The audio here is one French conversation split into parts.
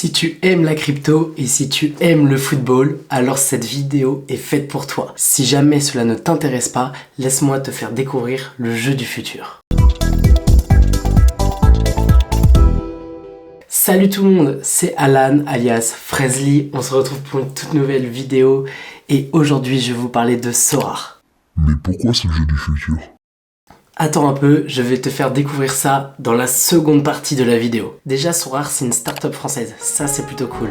Si tu aimes la crypto et si tu aimes le football, alors cette vidéo est faite pour toi. Si jamais cela ne t'intéresse pas, laisse-moi te faire découvrir le jeu du futur. Salut tout le monde, c'est Alan alias Frezly. On se retrouve pour une toute nouvelle vidéo et aujourd'hui je vais vous parler de Sorare. Mais pourquoi c'est le jeu du futur? Attends un peu, je vais te faire découvrir ça dans la seconde partie de la vidéo. Déjà, Sorare, c'est une start-up française. Ça, c'est plutôt cool.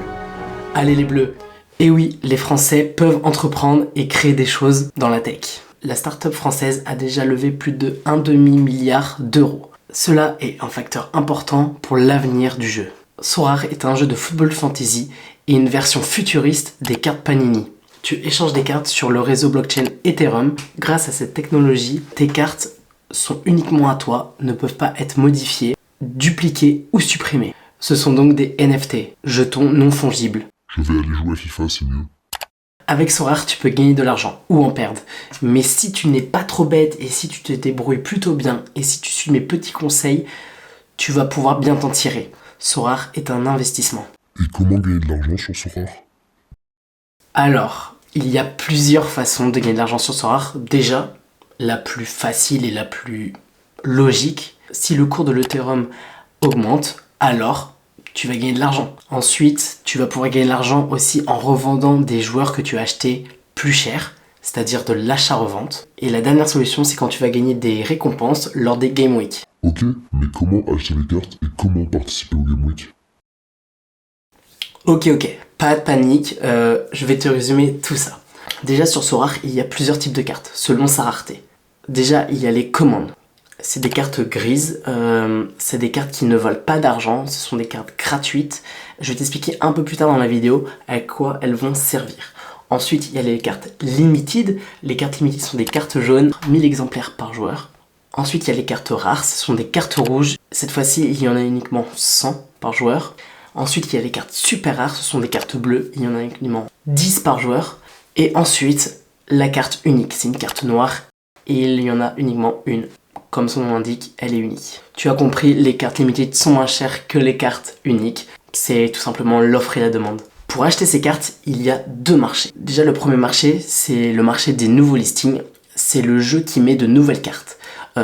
Allez les bleus. Et oui, les Français peuvent entreprendre et créer des choses dans la tech. La start-up française a déjà levé plus de 1,5 milliard d'euros. Cela est un facteur important pour l'avenir du jeu. Sorare est un jeu de football fantasy et une version futuriste des cartes Panini. Tu échanges des cartes sur le réseau blockchain Ethereum. Grâce à cette technologie, tes cartes sont uniquement à toi, ne peuvent pas être modifiées, dupliquées ou supprimées. Ce sont donc des NFT, jetons non fongibles. Je vais aller jouer à FIFA, c'est mieux. Avec Sorare, tu peux gagner de l'argent ou en perdre. Mais si tu n'es pas trop bête et si tu te débrouilles plutôt bien et si tu suis mes petits conseils, tu vas pouvoir bien t'en tirer. Sorare est un investissement. Et comment gagner de l'argent sur Sorare? Alors, il y a plusieurs façons de gagner de l'argent sur Sorare. Déjà, la plus facile et la plus logique, si le cours de l'Ethereum augmente, alors tu vas gagner de l'argent. Ensuite, tu vas pouvoir gagner de l'argent aussi en revendant des joueurs que tu as achetés plus cher, c'est-à-dire de l'achat-revente. Et la dernière solution, c'est quand tu vas gagner des récompenses lors des Game Week. Ok, mais comment acheter les cartes et comment participer au Game Week? Ok, pas de panique, je vais te résumer tout ça. Déjà sur Sorare, il y a plusieurs types de cartes, selon sa rareté. Déjà, il y a les commandes. C'est des cartes grises, c'est des cartes qui ne valent pas d'argent, ce sont des cartes gratuites. Je vais t'expliquer un peu plus tard dans la vidéo à quoi elles vont servir. Ensuite, il y a les cartes limited. Les cartes limited sont des cartes jaunes, 1000 exemplaires par joueur. Ensuite, il y a les cartes rares, ce sont des cartes rouges. Cette fois-ci, il y en a uniquement 100 par joueur. Ensuite, il y a les cartes super rares, ce sont des cartes bleues, il y en a uniquement 10 par joueur. Et ensuite, la carte unique, c'est une carte noire et il y en a uniquement une. Comme son nom l'indique, elle est unique. Tu as compris, les cartes limited sont moins chères que les cartes uniques. C'est tout simplement l'offre et la demande. Pour acheter ces cartes, il y a deux marchés. Déjà, le premier marché, c'est le marché des nouveaux listings. C'est le jeu qui met de nouvelles cartes.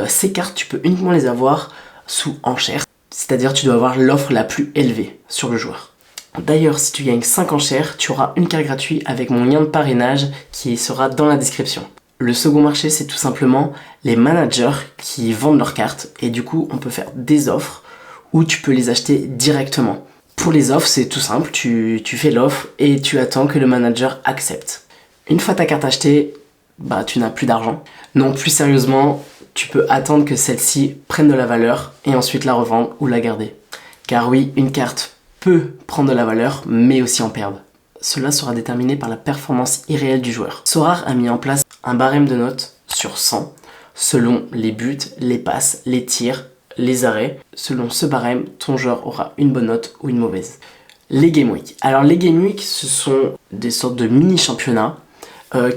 Ces cartes, tu peux uniquement les avoir sous enchères. C'est-à-dire tu dois avoir l'offre la plus élevée sur le joueur. D'ailleurs, si tu gagnes 5 enchères, tu auras une carte gratuite avec mon lien de parrainage qui sera dans la description. Le second marché, c'est tout simplement les managers qui vendent leurs cartes et du coup, on peut faire des offres où tu peux les acheter directement. Pour les offres, c'est tout simple, tu fais l'offre et tu attends que le manager accepte. Une fois ta carte achetée, tu n'as plus d'argent. Non, plus sérieusement, tu peux attendre que celle-ci prenne de la valeur et ensuite la revendre ou la garder. Car oui, une carte peut prendre de la valeur, mais aussi en perdre. Cela sera déterminé par la performance irréelle du joueur. Sorare a mis en place un barème de notes sur 100, selon les buts, les passes, les tirs, les arrêts. Selon ce barème, ton joueur aura une bonne note ou une mauvaise. Les Game Week. Alors les Game Week, ce sont des sortes de mini-championnats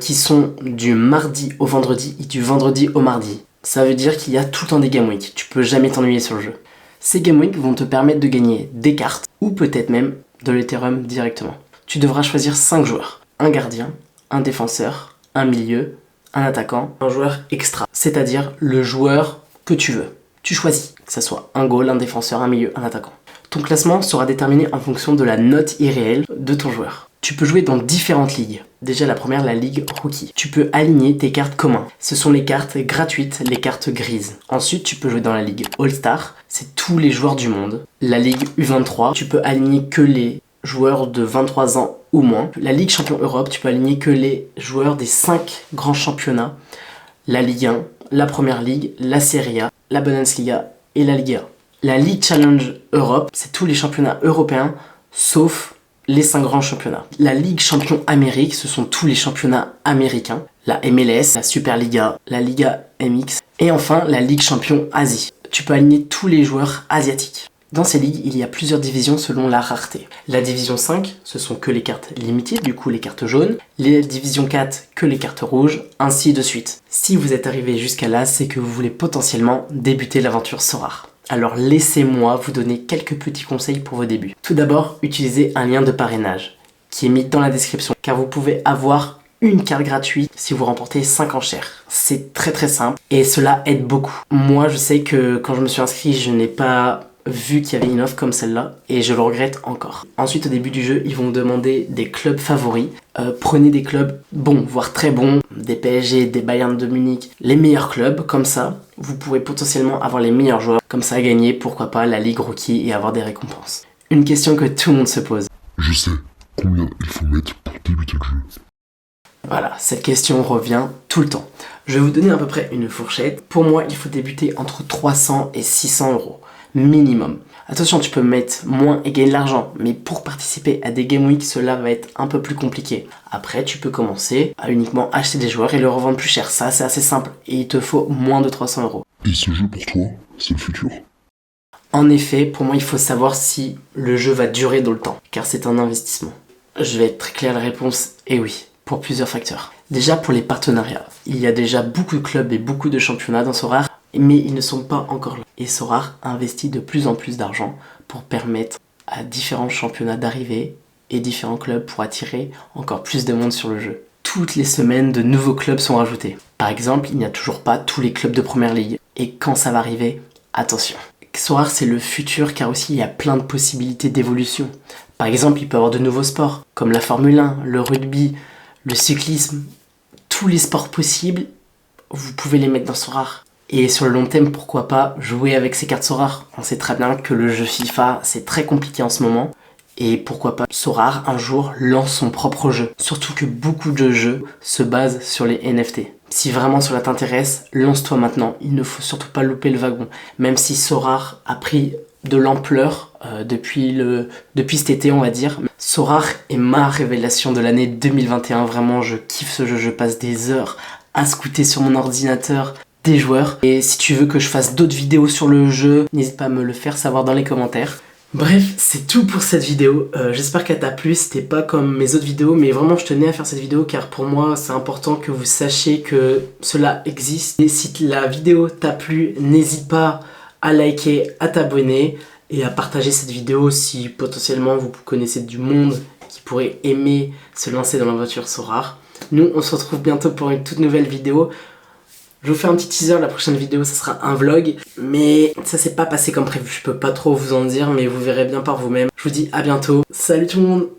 qui sont du mardi au vendredi et du vendredi au mardi. Ça veut dire qu'il y a tout le temps des Game Week. Tu peux jamais t'ennuyer sur le jeu. Ces Game Week vont te permettre de gagner des cartes ou peut-être même de l'Ethereum directement. Tu devras choisir 5 joueurs. Un gardien, un défenseur, un milieu, un attaquant, un joueur extra. C'est-à-dire le joueur que tu veux. Tu choisis, que ce soit un goal, un défenseur, un milieu, un attaquant. Ton classement sera déterminé en fonction de la note irréelle de ton joueur. Tu peux jouer dans différentes ligues. Déjà la première, la ligue rookie. Tu peux aligner tes cartes communs. Ce sont les cartes gratuites, les cartes grises. Ensuite, tu peux jouer dans la ligue All-Star. C'est tous les joueurs du monde. La ligue U23, tu peux aligner que les joueurs de 23 ans ou moins. La Ligue Champion Europe, tu peux aligner que les joueurs des 5 grands championnats. La Ligue 1, la Première Ligue, la Serie A, la Bundesliga et la Ligue 1. La Ligue Challenge Europe, c'est tous les championnats européens, sauf les 5 grands championnats. La Ligue Champion Amérique, ce sont tous les championnats américains. La MLS, la Superliga, la Liga MX et enfin la Ligue Champion Asie. Tu peux aligner tous les joueurs asiatiques. Dans ces ligues, il y a plusieurs divisions selon la rareté. La division 5, ce sont que les cartes limited, du coup les cartes jaunes. Les divisions 4, que les cartes rouges, ainsi de suite. Si vous êtes arrivé jusqu'à là, c'est que vous voulez potentiellement débuter l'aventure Sorare. Alors laissez-moi vous donner quelques petits conseils pour vos débuts. Tout d'abord, utilisez un lien de parrainage qui est mis dans la description car vous pouvez avoir une carte gratuite si vous remportez 5 enchères. C'est très simple et cela aide beaucoup. Moi je sais que quand je me suis inscrit, je n'ai pas vu qu'il y avait une offre comme celle-là et je le regrette encore. Ensuite au début du jeu, ils vont vous demander des clubs favoris. Prenez des clubs bons, voire très bons, des PSG, des Bayern de Munich, les meilleurs clubs, comme ça vous pourrez potentiellement avoir les meilleurs joueurs, comme ça gagner pourquoi pas la Ligue Rookie et avoir des récompenses. Une question que tout le monde se pose. Je sais combien il faut mettre pour débuter le jeu. Voilà, cette question revient tout le temps. Je vais vous donner à peu près une fourchette. Pour moi, il faut débuter entre 300 et 600 euros, minimum. Attention, tu peux mettre moins et gagner de l'argent, mais pour participer à des Game Week, cela va être un peu plus compliqué. Après, tu peux commencer à uniquement acheter des joueurs et le revendre plus cher. Ça, c'est assez simple et il te faut moins de 300 euros. Et ce jeu pour toi, c'est le futur? En effet, pour moi, il faut savoir si le jeu va durer dans le temps, car c'est un investissement. Je vais être très clair, la réponse est oui, pour plusieurs facteurs. Déjà pour les partenariats, il y a déjà beaucoup de clubs et beaucoup de championnats dans Sorare, mais ils ne sont pas encore là. Et Sorare investit de plus en plus d'argent pour permettre à différents championnats d'arriver et différents clubs pour attirer encore plus de monde sur le jeu. Toutes les semaines, de nouveaux clubs sont rajoutés. Par exemple, il n'y a toujours pas tous les clubs de première ligue. Et quand ça va arriver, attention. Sorare, c'est le futur car aussi il y a plein de possibilités d'évolution. Par exemple, il peut y avoir de nouveaux sports, comme la Formule 1, le rugby, le cyclisme. Tous les sports possibles, vous pouvez les mettre dans Sorare. Et sur le long terme, pourquoi pas jouer avec ces cartes Sorare. On sait très bien que le jeu FIFA, c'est très compliqué en ce moment. Et pourquoi pas Sorare, un jour, lance son propre jeu. Surtout que beaucoup de jeux se basent sur les NFT. Si vraiment cela t'intéresse, lance-toi maintenant. Il ne faut surtout pas louper le wagon. Même si Sorare a pris de l'ampleur depuis cet été, on va dire. Sorare est ma révélation de l'année 2021. Vraiment, je kiffe ce jeu. Je passe des heures à scouter sur mon ordinateur des joueurs. Et si tu veux que je fasse d'autres vidéos sur le jeu, n'hésite pas à me le faire savoir dans les commentaires. Bref, c'est tout pour cette vidéo. J'espère qu'elle t'a plu. C'était pas comme mes autres vidéos, mais vraiment je tenais à faire cette vidéo car pour moi c'est important que vous sachiez que cela existe. Et si la vidéo t'a plu, n'hésite pas à liker, à t'abonner et à partager cette vidéo si potentiellement vous connaissez du monde qui pourrait aimer se lancer dans l'aventure Sorare. Nous on se retrouve bientôt pour une toute nouvelle vidéo. Je vous fais un petit teaser, la prochaine vidéo ça sera un vlog, mais ça s'est pas passé comme prévu, je peux pas trop vous en dire, mais vous verrez bien par vous-même. Je vous dis à bientôt, salut tout le monde!